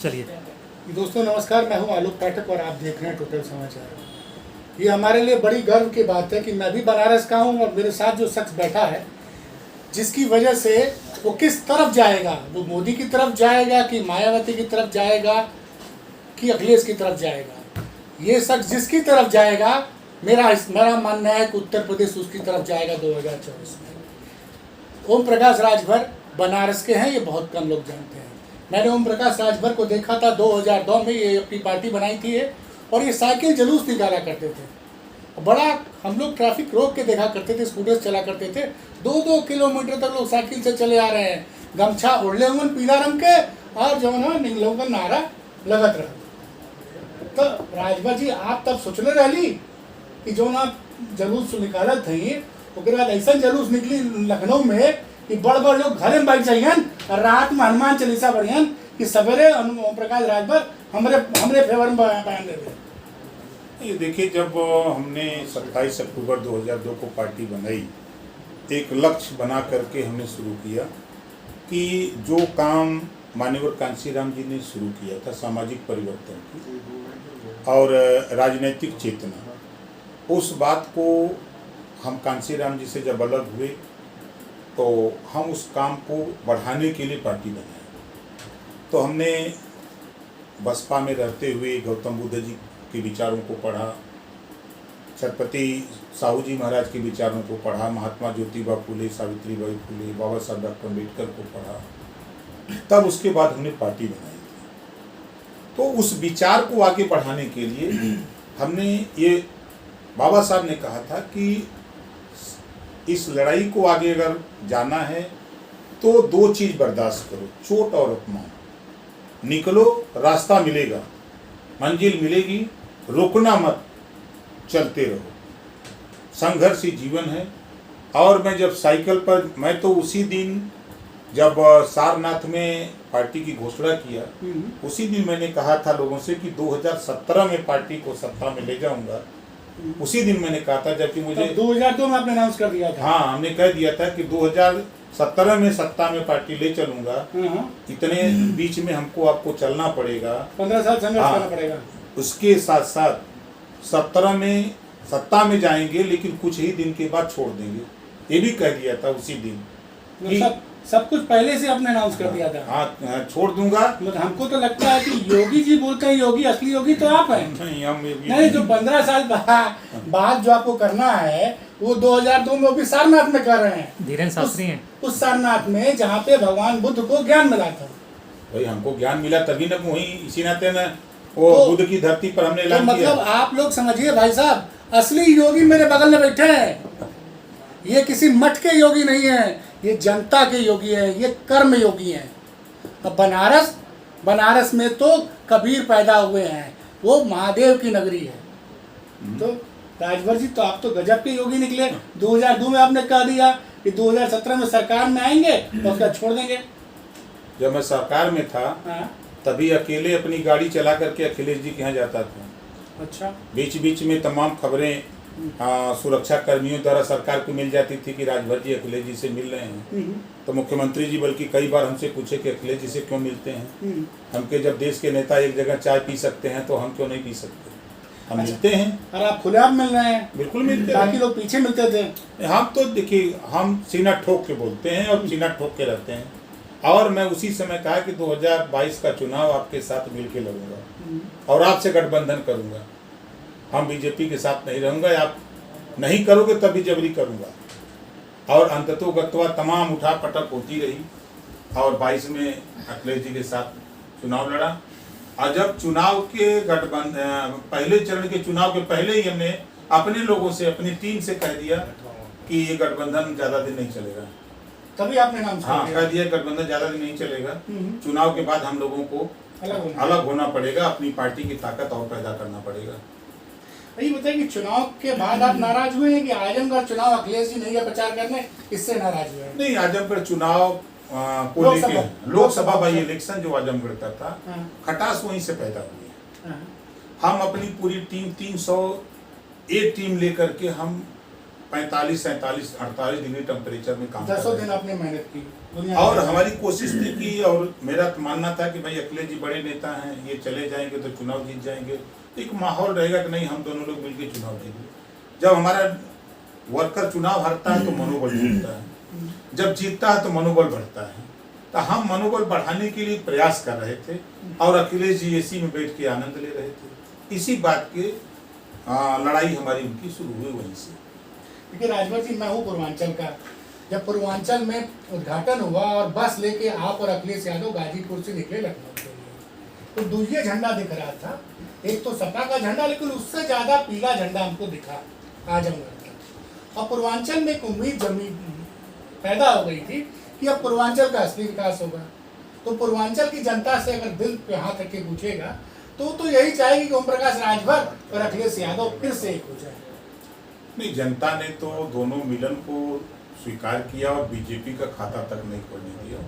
चलिए दोस्तों नमस्कार, मैं हूं आलोक पाठक और आप देख रहे हैं टोटल समाचार। ये हमारे लिए बड़ी गर्व की बात है कि मैं भी बनारस का हूं और मेरे साथ जो शख्स बैठा है, जिसकी वजह से वो किस तरफ जाएगा, वो मोदी की तरफ जाएगा कि मायावती की तरफ जाएगा कि अखिलेश की तरफ जाएगा। ये शख्स जिसकी तरफ जाएगा, मेरा मानना है कि उत्तर प्रदेश उसकी तरफ जाएगा 2024 में। ओम प्रकाश राजभर बनारस के हैं, ये बहुत कम लोग जानते हैं। मैंने ओम प्रकाश राजभर को देखा था 2002 में, ये अपनी पार्टी बनाई थी और ये साइकिल जुलूस निकाला करते थे। बड़ा हम लोग ट्रैफिक रोक के देखा करते थे, स्कूटर्स चला करते थे। 2-2 किलोमीटर तक लोग साइकिल से चले आ रहे हैं, गमछा ओढ़ले हुए पीला रंग के, और जो है निकलों का नारा लगत रहा। तो राजभर जी आप तब सोचले रहली कि जो ना जुलूस निकाला थी, उसके बाद ऐसा जुलूस निकली लखनऊ में कि बड़ बड़ लोग घरे में बैठ जाइए और रात में हनुमान चालीसा बढ़ियन कि सवेरे ओम प्रकाश राजभर हमरे फेवर में बयान दे दे। ये देखिए, जब हमने 27 अक्टूबर 2002 को पार्टी बनाई, एक लक्ष्य बना करके हमने शुरू किया कि जो काम माननीय कांशीराम जी ने शुरू किया था, सामाजिक परिवर्तन की और राजनीतिक चेतना, उस बात को हम कांशीराम जी से जब अलग हुए तो हम उस काम को बढ़ाने के लिए पार्टी बनाए। तो हमने बसपा में रहते हुए गौतम बुद्ध जी के विचारों को पढ़ा, छत्रपति साहू जी महाराज के विचारों को पढ़ा, महात्मा ज्योतिबा फुले, सावित्रीबाई फुले, बाबा साहब डॉक्टर अम्बेडकर को पढ़ा। तब उसके बाद हमने पार्टी बनाई थी। तो उस विचार को आगे बढ़ाने के लिए हमने ये बाबा साहब ने कहा था कि इस लड़ाई को आगे अगर जाना है तो 2 चीज़ बर्दाश्त करो, चोट और अपमान। निकलो, रास्ता मिलेगा, मंजिल मिलेगी, रुकना मत, चलते रहो। संघर्ष ही जीवन है। और मैं जब साइकिल पर, मैं तो उसी दिन जब सारनाथ में पार्टी की घोषणा किया, उसी दिन मैंने कहा था लोगों से कि 2017 में पार्टी को सत्ता में ले जाऊंगा। उसी दिन मैंने कहा था, जबकि मुझे 2002 में आपने अनाउंस कर दिया था। हाँ, हमने कह दिया था कि 2017 में सत्ता में पार्टी ले चलूंगा। इतने बीच में आपको चलना पड़ेगा, 15 साल संघर्ष करना पड़ेगा। उसके साथ साथ 17 में सत्ता में जाएंगे, लेकिन कुछ ही दिन के बाद छोड़ देंगे, ये भी कह दिया था उसी दिन कि सब कुछ पहले से आपने अनाउंस कर दिया था। हाँ, छोड़ दूंगा। मतलब हमको तो लगता है कि योगी जी बोलते हैं योगी, असली योगी तो आप हैं। नहीं, जो 15 साल बाद जो आपको करना है वो 2002 में वो भी सारनाथ में कर रहे हैं। धीरेन्द्र शास्त्री हैं उस सारनाथ में जहाँ पे भगवान बुद्ध को ज्ञान मिला था। भाई हमको ज्ञान मिला तभी न, वही इसी नाते न वो तो बुद्ध की धरती पर हमने ऐलान किया। मतलब आप लोग समझिए भाई साहब, असली योगी मेरे बगल में बैठे हैं। ये किसी मठ के योगी नहीं है, ये जनता के योगी है, ये कर्म योगी हैं। अब बनारस में तो कबीर पैदा हुए हैं, वो महादेव की नगरी है। तो राजभर जी, तो आप तो गजब के योगी निकले। 2002 में आपने कह दिया कि 2017 में सरकार में आएंगे तो उसका छोड़ देंगे। जब मैं सरकार में था तभी अकेले अपनी गाड़ी चला करके अखिलेश जी के यहाँ जाता था। अच्छा। बीच बीच में तमाम खबरें सुरक्षा कर्मियों द्वारा सरकार को मिल जाती थी कि राजभर जी अखिलेश जी से मिल रहे हैं। तो मुख्यमंत्री जी बल्कि कई बार हमसे पूछे कि अखिलेश जी से क्यों मिलते हैं, हमके जब देश के नेता एक जगह चाय पी सकते हैं तो हम क्यों नहीं पी सकते। हम मिलते हैं। और आप खुलेआम मिल रहे हैं। बिल्कुल मिलते हैं। बाकी लोग पीछे मिलते थे। हम तो देखिए, हम सीना ठोक के बोलते हैं और सीना ठोक के रहते हैं। और मैं उसी समय कहा कि 2022 का चुनाव आपके साथ मिल के लड़ूंगा और आपसे गठबंधन करूंगा। हम बीजेपी के साथ नहीं रहूंगा, आप नहीं करोगे तभी जबरी करूंगा। और अंततोगत्वा तमाम उठा पटक होती रही और 22 में अखिलेश जी के साथ चुनाव लड़ा। और जब चुनाव के गठबंधन, पहले चरण के चुनाव के पहले ही हमने अपने लोगों से, अपनी टीम से कह दिया कि ये गठबंधन ज्यादा दिन नहीं चलेगा। तभी आपने नाम कह दिया गठबंधन ज्यादा दिन नहीं चलेगा। चुनाव के बाद हम लोगों को अलग होना पड़ेगा, अपनी पार्टी की ताकत और पैदा करना पड़ेगा। ये बताइए कि चुनाव के बाद आप नाराज हुए हैं कि आजमगढ़ चुनाव अखिलेश जी नहीं है प्रचार करने, इससे नाराज हुए हैं? नहीं, आजमगढ़ चुनाव को लेकर लोकसभा बाई इलेक्शन जो आजमगढ़ का था, खटास वहीं से पैदा हुई है। हम अपनी पूरी टीम 301 टीम लेकर के हम 45, 47, 48 डिग्री टेम्परेचर में काम कर 10 रहे दिन थे। आपने मेहनत की दुनिया और में। हमारी कोशिश थी कि, और मेरा तो मानना था कि भाई अखिलेश जी बड़े नेता हैं, ये चले जाएंगे तो चुनाव जीत जाएंगे, एक माहौल रहेगा कि नहीं हम दोनों लोग मिलकर चुनाव जीतेंगे। जब हमारा वर्कर चुनाव हारता है तो मनोबल जीतता है, जब जीतता है तो मनोबल बढ़ता है। तो हम मनोबल बढ़ाने के लिए प्रयास कर रहे थे और अखिलेश जी एसी में बैठ के आनंद ले रहे थे। इसी बात के लड़ाई हमारी उनकी शुरू हुई वहीं से। देखिए राजभर जी, मैं हूँ पूर्वांचल का। जब पूर्वांचल में उद्घाटन हुआ और बस लेके आप और अखिलेश यादव गाजीपुर से निकले लखनऊ के लिए, तो दूसरा झंडा दिख रहा था, एक तो सपा का झंडा, लेकिन उससे ज्यादा पीला झंडा हमको दिखा आजमगढ़ का। और पूर्वांचल में एक उम्मीद जमी पैदा हो गई थी कि अब पूर्वांचल का असली विकास होगा। तो पूर्वांचल की जनता से अगर दिल पे हाथ रख के पूछेगा तो यही चाहेगी कि ओम प्रकाश राजभर और अखिलेश यादव फिर से एक हो जाए। नहीं, जनता ने तो दोनों मिलन को स्वीकार किया और बीजेपी का खाता तक नहीं खोलने दिया।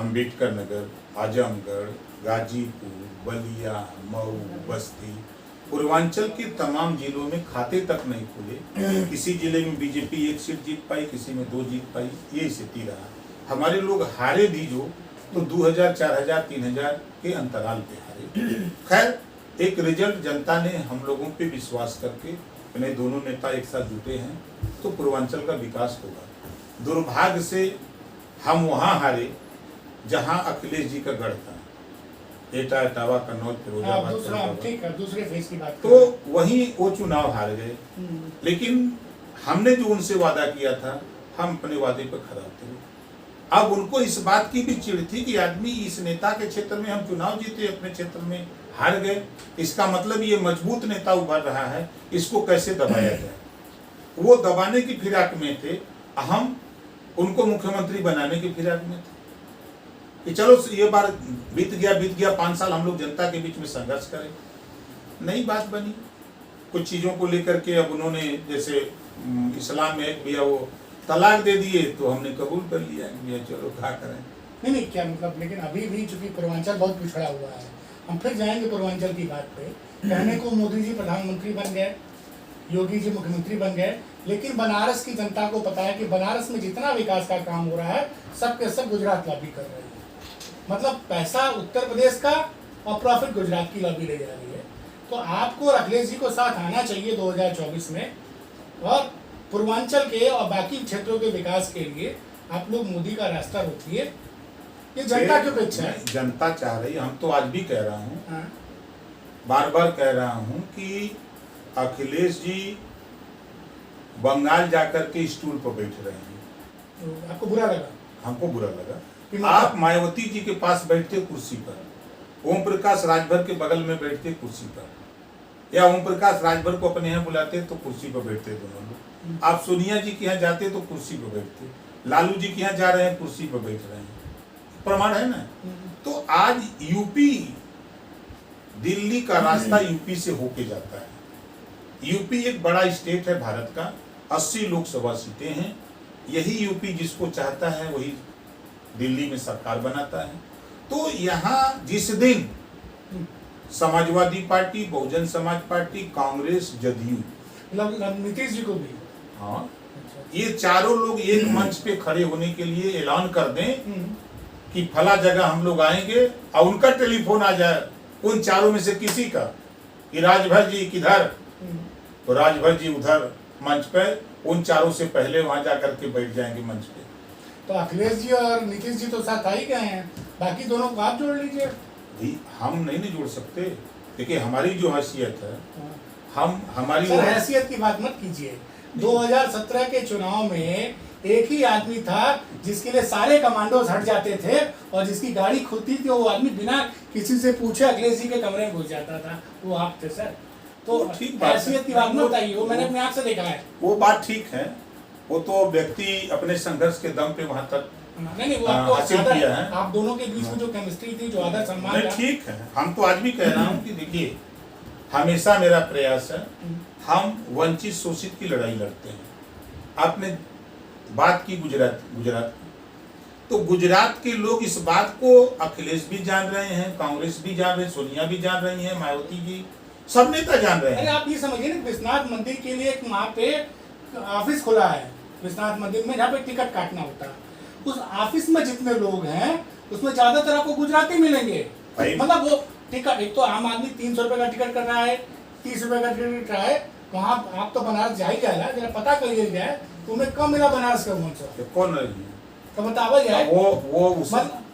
अंबेडकर नगर, आजमगढ़, गाजीपुर, बलिया, मऊ, बस्ती, पूर्वांचल के तमाम जिलों में खाते तक नहीं खुले। किसी जिले में बीजेपी 1 सीट जीत पाई, किसी में 2 जीत पाई, ये स्थिति रहा। हमारे लोग हारे भी जो तो 2000, 4000, 3000 के अंतराल पे हारे। खैर, एक रिजल्ट जनता ने हम लोगों पे विश्वास करके, अपने दोनों नेता एक साथ जुटे हैं तो पूर्वांचल का विकास होगा। दुर्भाग्य से हम वहाँ हारे जहाँ अखिलेश जी का गढ़ था, एटा, इटावा, कन्नौज, फिरोजाबाद, ठीक है, दूसरे फेज की बात तो वहीं वो चुनाव हार गए। लेकिन हमने जो उनसे वादा किया था, हम अपने वादे पर खरा उतरे। अब उनको इस बात की भी चिढ़ थी कि आदमी इस नेता के क्षेत्र में हम चुनाव जीते, अपने क्षेत्र में हार गए, इसका मतलब ये मजबूत नेता उभर रहा है, इसको कैसे दबाया जाए। वो दबाने की फिराक में थे, हम उनको मुख्यमंत्री बनाने की फिराक में थे कि चलो ये बार बीत गया 5 साल हम लोग जनता के बीच में संघर्ष करें। नई बात बनी कुछ चीज़ों को लेकर के। अब उन्होंने जैसे इस्लाम में एक भैया वो तलाक दे दिए तो हमने कबूल कर लिया भैया चलो क्या करें। नहीं क्या मतलब, लेकिन अभी भी चूंकि पूर्वांचल बहुत पिछड़ा हुआ है, हम फिर जाएंगे पूर्वांचल की बात पे। कहने को मोदी जी प्रधानमंत्री बन गए, योगी जी मुख्यमंत्री बन गए, लेकिन बनारस की जनता को पता है कि बनारस में जितना विकास का काम हो रहा है सब के सब गुजरात लॉबी कर रही है। मतलब पैसा उत्तर प्रदेश का और प्रॉफिट गुजरात की लॉबी ले जा रही है। तो आपको और अखिलेश जी को साथ आना चाहिए 2024 में, और पूर्वांचल के और बाकी क्षेत्रों के विकास के लिए आप लोग मोदी का रास्ता रोकिए। ये जनता की अपेक्षा है, जनता चाह रही है। हम तो आज भी कह रहा हूँ, हाँ। बार बार कह रहा हूँ कि अखिलेश जी बंगाल जाकर के स्टूल पर बैठ रहे हैं। तो आपको बुरा लगा? हमको बुरा लगा। कि आप मायावती जी के पास बैठते कुर्सी पर, ओम प्रकाश राजभर के बगल में बैठते कुर्सी पर, या ओम प्रकाश राजभर को अपने यहाँ बुलाते तो कुर्सी पर बैठते दोनों लोग। आप सोनिया जी के यहाँ जाते तो कुर्सी पर बैठते, लालू जी के यहाँ जा रहे हैं कुर्सी पर बैठ रहे हैं, प्रमाण है ना। तो आज यूपी, दिल्ली का रास्ता यूपी से होके जाता है। यूपी एक बड़ा स्टेट है भारत का, 80 लोकसभा सीटें हैं। यही यूपी जिसको चाहता है वही दिल्ली में सरकार बनाता है। तो यहाँ जिस दिन समाजवादी पार्टी, बहुजन समाज पार्टी, कांग्रेस, जदयू, नीतीश जी को भी, हाँ, ये चारों लोग एक मंच पे खड़े होने के लिए ऐलान कर दें कि फला जगह हम लोग आएंगे, और उनका टेलीफोन आ जाए उन चारों में से किसी का कि राजभर जी किधर, तो राजभर जी उधर मंच पे, उन चारों से पहले वहां जाकर के बैठ जाएंगे मंच पे। तो अखिलेश जी और नीतीश जी तो साथ आ ही गए हैं, बाकी दोनों को आप जोड़ लीजिए। हम नहीं जोड़ सकते। देखिए हमारी जो हैसियत है, हमारी हैसियत की बात मत कीजिए। 2017 के चुनाव में एक ही आदमी था जिसके लिए सारे कमांडोज हट जाते थे, और जिसकी गाड़ी खुलती थी वो आदमी बिना किसी से पूछे अखिलेश जी के कमरे में घुस जाता था, वो आप थे सर। तो ठीक बात, हैसियत की बात मत आइए, वो मैंने अपने आँख से देखा है। वो बात ठीक है, वो तो व्यक्ति अपने संघर्ष के दम पे वहां तक नहीं वो आपको हासिल किया है। आप दोनों के बीच में जो केमिस्ट्री थी, जो आदर सम्मान था, ठीक है। हम तो आज भी कह रहा हूँ कि देखिए हमेशा मेरा प्रयास है, हम वंचित शोषित की लड़ाई लड़ते हैं। आपने बात की गुजरात, तो गुजरात के लोग इस बात को अखिलेश भी जान रहे हैं, कांग्रेस भी जान रहे हैं, सोनिया भी जान रही है, मायावती जी, सब नेता जान रहे हैं। अरे आप ये समझिए ना, विश्वनाथ मंदिर के लिए वहाँ पे ऑफिस खुला है विश्वनाथ मंदिर में, जहाँ पे टिकट काटना होता है। उस ऑफिस में जितने लोग हैं उसमें ज्यादातर आपको गुजराती मिलेंगे। भाई मतलब वो टिकट, एक तो आम आदमी 300 रुपए का टिकट कर रहा है, 30 रुपए का टिकट कर रहा है, वहाँ आप तो बनारस जा ही जाएगा, जरा पता करिए जाए तो उन्हें कम मिला बनारस का वहाँ कौन तो बतावा जाए। वो उस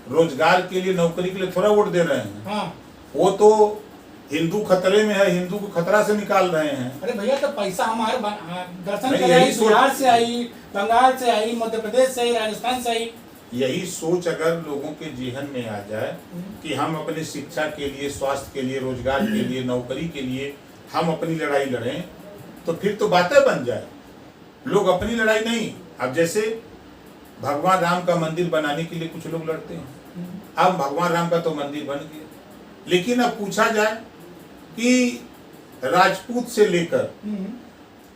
रोजगार के लिए, नौकरी के लिए थोड़ा वोट दे रहे हैं। हाँ, वो तो हिंदू खतरे में है, हिंदू को खतरा से निकाल रहे हैं। अरे भैया तो पैसा हमारे दर्शन नहीं, करे यही आई, सोच- बिहार से आई, बंगाल से आई, मध्य प्रदेश से आई, राजस्थान से आई। यही सोच अगर लोगों के जेहन में आ जाए कि हम अपनी शिक्षा के लिए, स्वास्थ्य के लिए, रोजगार के लिए, नौकरी के लिए हम अपनी लड़ाई लड़ें, तो फिर तो बातें बन जाए। लोग अपनी लड़ाई नहीं, अब जैसे भगवान राम का मंदिर बनाने के लिए कुछ लोग लड़ते हैं, अब भगवान राम का तो मंदिर बन गया, लेकिन अब पूछा जाए कि राजपूत से लेकर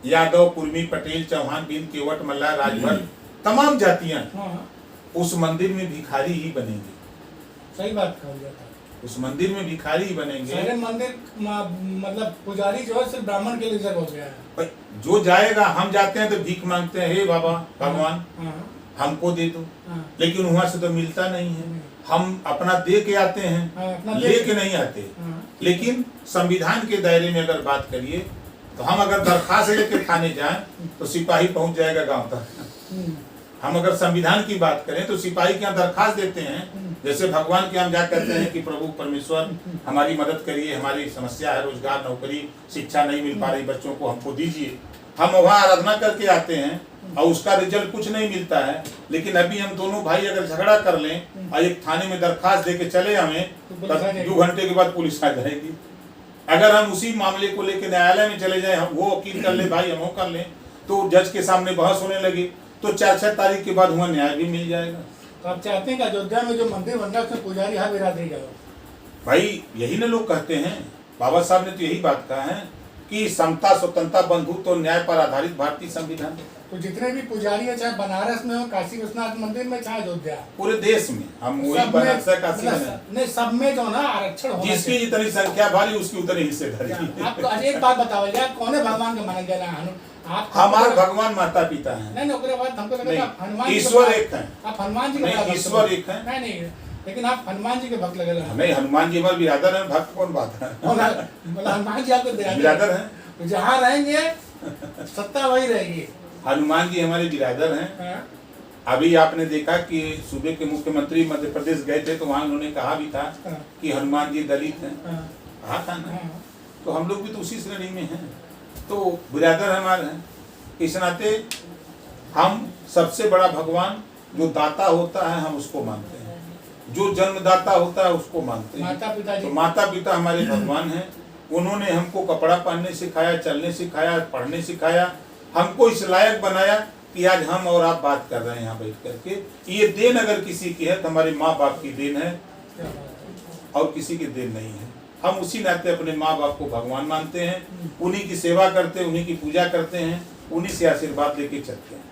यादव, कुर्मी, पटेल, चौहान, बिंद, केवट, मल्लाह, राजभर, तमाम जातियां उस मंदिर में भिखारी ही बनेंगे। सही बात कहा जाता है। उस मंदिर में भिखारी ही बनेंगे। सारे मंदिर मतलब पुजारी जो है सिर्फ ब्राह्मण के लिए रिजर्व हो गया है। भाई जो जाएगा, हम जाते हैं तो भीख मांगते हैं, हे बाबा भगवान हमको दे दो, लेकिन वहां से तो मिलता नहीं है। हम अपना दे के आते हैं, लेके नहीं आते। लेकिन संविधान के दायरे में अगर बात करिए तो हम अगर दरखास्त लेके थाने जाएं तो सिपाही पहुंच जाएगा गांव तक। हम अगर संविधान की बात करें तो सिपाही के यहाँ दरखास्त देते हैं, जैसे भगवान के हम जा कहते हैं कि प्रभु परमेश्वर हमारी मदद करिए, हमारी समस्या है, रोजगार, नौकरी, शिक्षा नहीं मिल पा रही बच्चों को, हमको दीजिए। हम वहाँ आराधना करके आते हैं और उसका रिजल्ट कुछ नहीं मिलता है। लेकिन अभी हम दोनों भाई अगर झगड़ा कर लें और एक थाने में दरखास्त दे के चले हमें, तब 2 घंटे के बाद पुलिस आ जाएगी। अगर हम उसी मामले को लेकर न्यायालय में चले जाए, वो वकील कर ले भाई, हम वो कर लें, तो जज के सामने बहस होने लगी, तो 4-6 तारीख के बाद वहाँ न्याय भी मिल जाएगा। तो आप चाहते हैं कि अयोध्या में जो मंदिर बन रहा है उसमें पुजारी हर बिरादरी जाओ? भाई यही ना लोग कहते हैं, बाबा साहब ने तो यही बात कहा है कि समता, स्वतंत्रता, बंधुत्व और न्याय पर आधारित भारतीय संविधान। तो जितने भी पुजारी है, चाहे बनारस में हो, काशी विश्वनाथ मंदिर में, चाहे अयोध्या, पूरे देश में हम वही सब में- बनारस, काशी में नहीं, सब में जो ना आरक्षण होना जिसकी चाहिए। जितनी संख्या भारी उसकी उतनी हिस्सेदारी। आपको एक बात बताओ यार, कौन है भगवान के माने जाना? आप हमारे भगवान माता पिता हैं। नहीं, ओकरे बाद हमको लगा नहीं, आप हनुमान जी के ईश्वर भक्त- एक है। आप हनुमान जी के नहीं, भक्त ईश्वर लगते एक है। हैं। नहीं, लेकिन आप हनुमान जी के भक्त लगे हैं। नहीं, हनुमान जी हमारे बिरादर हैं, भक्त कौन बात है। मतलब हनुमान जी आपके बिरादर हैं, तो जहाँ रहेंगे सत्ता वही रहेगी। हनुमान जी हमारे बिरादर हैं। हाँ? अभी आपने देखा कि सूबे के मुख्यमंत्री मध्य प्रदेश गए थे तो वहाँ उन्होंने कहा भी था हाँ। कि हनुमान जी दलित हैं, हाँ। कहा था ना। हाँ। तो हम लोग भी तो उसी श्रेणी में हैं, तो बिरादर हमारे हैं। इस नाते हम सबसे बड़ा भगवान जो दाता होता है हम उसको मानते हैं, जो जन्मदाता होता है उसको मानते हैं। माता पिता जी, तो माता पिता हमारे भगवान हैं। उन्होंने हमको कपड़ा पहनने सिखाया, चलने सिखाया, पढ़ने सिखाया, हमको इस लायक बनाया कि आज हम और आप बात कर रहे हैं यहाँ बैठ करके। ये देन अगर किसी की है तो हमारे माँ बाप की देन है और किसी की देन नहीं है। हम उसी नाते अपने माँ बाप को भगवान मानते हैं, उन्हीं की सेवा करते हैं, उन्हीं की पूजा करते हैं, उन्हीं से आशीर्वाद लेके चलते हैं।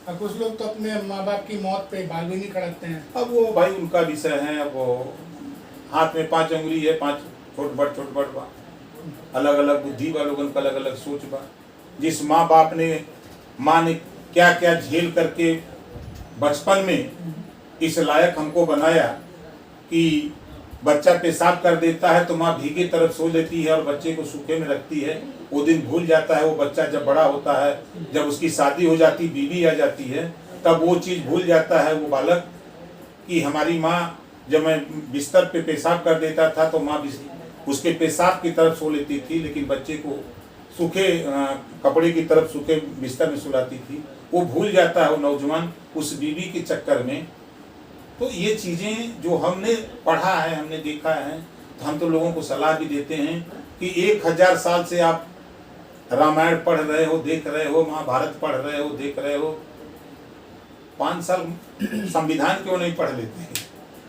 और कुछ लोग तो अपने माँ बाप की मौत पे बाल भी नहीं खड़कते हैं। अब वो भाई उनका विषय है। अब वो हाथ में 5 अंगुली है, 5 छोट बड़ बा, अलग अलग बुद्धि बा, लोगन का अलग अलग सोच बा। जिस माँ बाप ने, माँ ने क्या क्या झेल करके बचपन में इस लायक हमको बनाया कि बच्चा पेशाब कर देता है तो माँ भीगे तरफ सो लेती है और बच्चे को सूखे में रखती है। वो दिन भूल जाता है वो बच्चा, जब बड़ा होता है, जब उसकी शादी हो जाती, बीवी आ जाती है, तब वो चीज़ भूल जाता है वो बालक कि हमारी माँ, जब मैं बिस्तर पे पेशाब कर देता था तो माँ उसके पेशाब की तरफ सो लेती थी, लेकिन बच्चे को सूखे कपड़े की तरफ सूखे बिस्तर में सुलाती थी। वो भूल जाता है वो नौजवान उस बीवी के चक्कर में। तो ये चीज़ें जो हमने पढ़ा है, हमने देखा है, तो हम तो लोगों को सलाह भी देते हैं कि 1000 साल से आप रामायण पढ़ रहे हो, देख रहे हो, महाभारत पढ़ रहे हो, देख रहे हो, 5 साल संविधान क्यों नहीं पढ़ लेते हैं?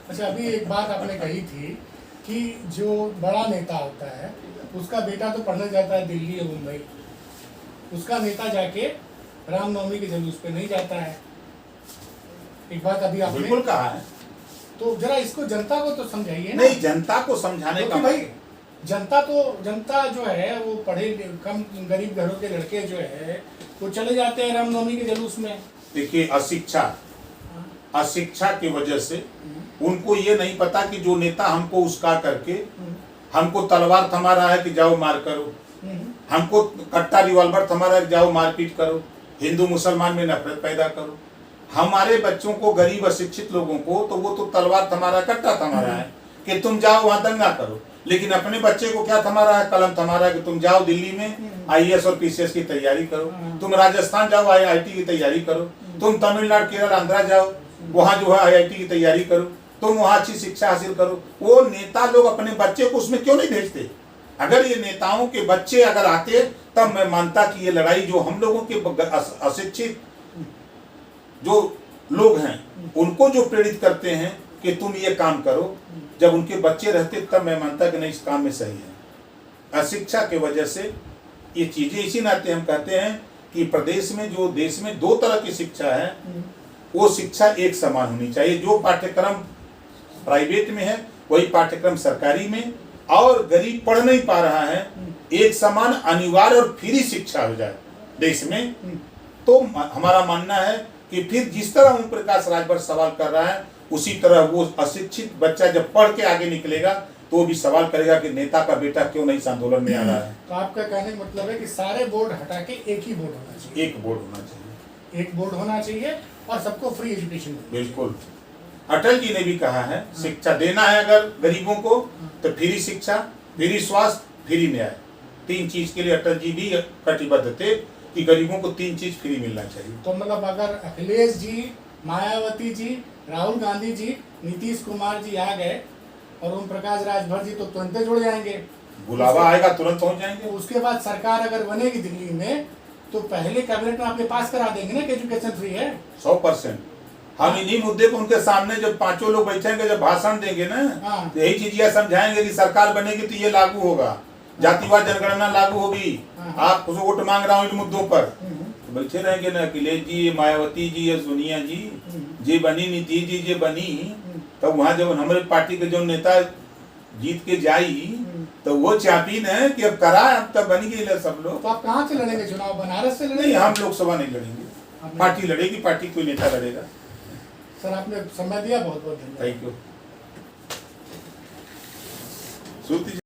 अच्छा, अभी एक बात आपने कही थी कि जो बड़ा नेता होता है उसका बेटा तो पढ़ने जाता है दिल्ली या मुंबई, उसका नेता जाके रामनवमी के जुलूस पे नहीं जाता है। एक बात अभी आपने बिल्कुल कहा है। तो जरा इसको जनता को तो समझाइए ना। नहीं, जनता को समझाने का क्योंकि भाई जनता जो है वो पढ़े कम गरीब घरों के लड़के जो है वो चले जाते हैं रामनवमी के जुलूस में। देखिए, अशिक्षा की वजह से उनको ये नहीं पता कि जो नेता हमको उसका करके हमको तलवार थमा रहा है कि जाओ मार करो, हमको कट्टा रिवॉल्वर थमा रहा है कि जाओ मारपीट करो, हिंदू मुसलमान में नफरत पैदा करो। हमारे बच्चों को, गरीब अशिक्षित लोगों को तो वो तो तलवार थमा रहा है, कट्टा थमा रहा है कि तुम जाओ वहां दंगा करो, लेकिन अपने बच्चे को क्या थमा रहा है? कलम थमा रहा है कि तुम जाओ दिल्ली में आईएएस और पीसीएस की तैयारी करो, तुम राजस्थान जाओ आईआईटी की तैयारी करो, तुम तमिलनाडु, केरल, आंध्रा जाओ, वहां जो है आईआईटी की तैयारी करो, तुम वहां अच्छी शिक्षा हासिल करो। वो नेता लोग अपने बच्चे को उसमें क्यों नहीं भेजते? अगर ये नेताओं के बच्चे अगर आते तब मैं मानता कि ये लड़ाई जो हम लोगों के अशिक्षित जो लोग हैं उनको जो प्रेरित करते हैं कि तुम ये काम करो, जब उनके बच्चे रहते तब मैं मानता कि नहीं, इस काम में सही है। अशिक्षा की वजह से ये चीजें, इसी नाते हम कहते हैं कि प्रदेश में, जो देश में दो तरह की शिक्षा है, वो शिक्षा एक समान होनी चाहिए। जो पाठ्यक्रम प्राइवेट में है वही पाठ्यक्रम सरकारी में, और गरीब पढ़ नहीं पा रहा है, एक समान अनिवार्य और फ्री शिक्षा हो जाए देश में। तो हमारा मानना है कि फिर जिस तरह ओम प्रकाश राजभर सवाल कर रहा है, उसी तरह वो अशिक्षित बच्चा जब पढ़ के आगे निकलेगा तो वो भी सवाल करेगा कि नेता का बेटा क्यों नहीं इस आंदोलन में आ रहा है। तो आपका कहने का मतलब है कि सारे बोर्ड हटा के एक ही बोर्ड होना चाहिए। एक बोर्ड होना चाहिए, एक बोर्ड होना चाहिए और सबको फ्री एजुकेशन। बिल्कुल। अटल जी ने भी कहा है, शिक्षा देना है अगर गरीबों को तो फ्री शिक्षा, फ्री स्वास्थ्य, फ्री न्याय, तीन चीज के लिए अटल जी भी कटिबद्ध थे कि गरीबों को तीन चीज फ्री मिलना चाहिए। तो मतलब अगर अखिलेश जी, मायावती जी, राहुल गांधी जी, नीतीश कुमार जी आ गए और ओम प्रकाश राजभर जी तो तुरंत जुड़ जाएंगे, बुलावा आएगा तुरंत पहुंच जाएंगे। उसके बाद सरकार अगर बनेगी दिल्ली में तो पहले कैबिनेट में आपके पास करा देंगे ना कि एजुकेशन फ्री है। 100%। हम इन्हीं मुद्दे पर उनके सामने जब पांचों लोग बैठेंगे, जब भाषण देंगे ना, तो यही चीज ये समझाएंगे कि सरकार बनेगी तो ये लागू होगा, जातिवाद जनगणना लागू होगी, आप वोट मांग रहा हूँ इन मुद्दों पर, तो बैठे रहेंगे ना अखिलेश जी, मायावती जी या सोनिया जी, जे बनी, नीतीश जी जे बनी, तब वहां जब हमारे पार्टी के जो नेता जीत के जाई तो वो चापी न कि अब करा, अब तब बन गई सब लोग। तो आप कहाँ से लड़ेंगे चुनाव? बनारस से लड़ेंगे? नहीं, हम लोकसभा नहीं लड़ेंगे, पार्टी लड़ेगी, पार्टी कोई नेता लड़ेगा। सर आपने समय दिया, बहुत बहुत धन्यवाद। Thank you.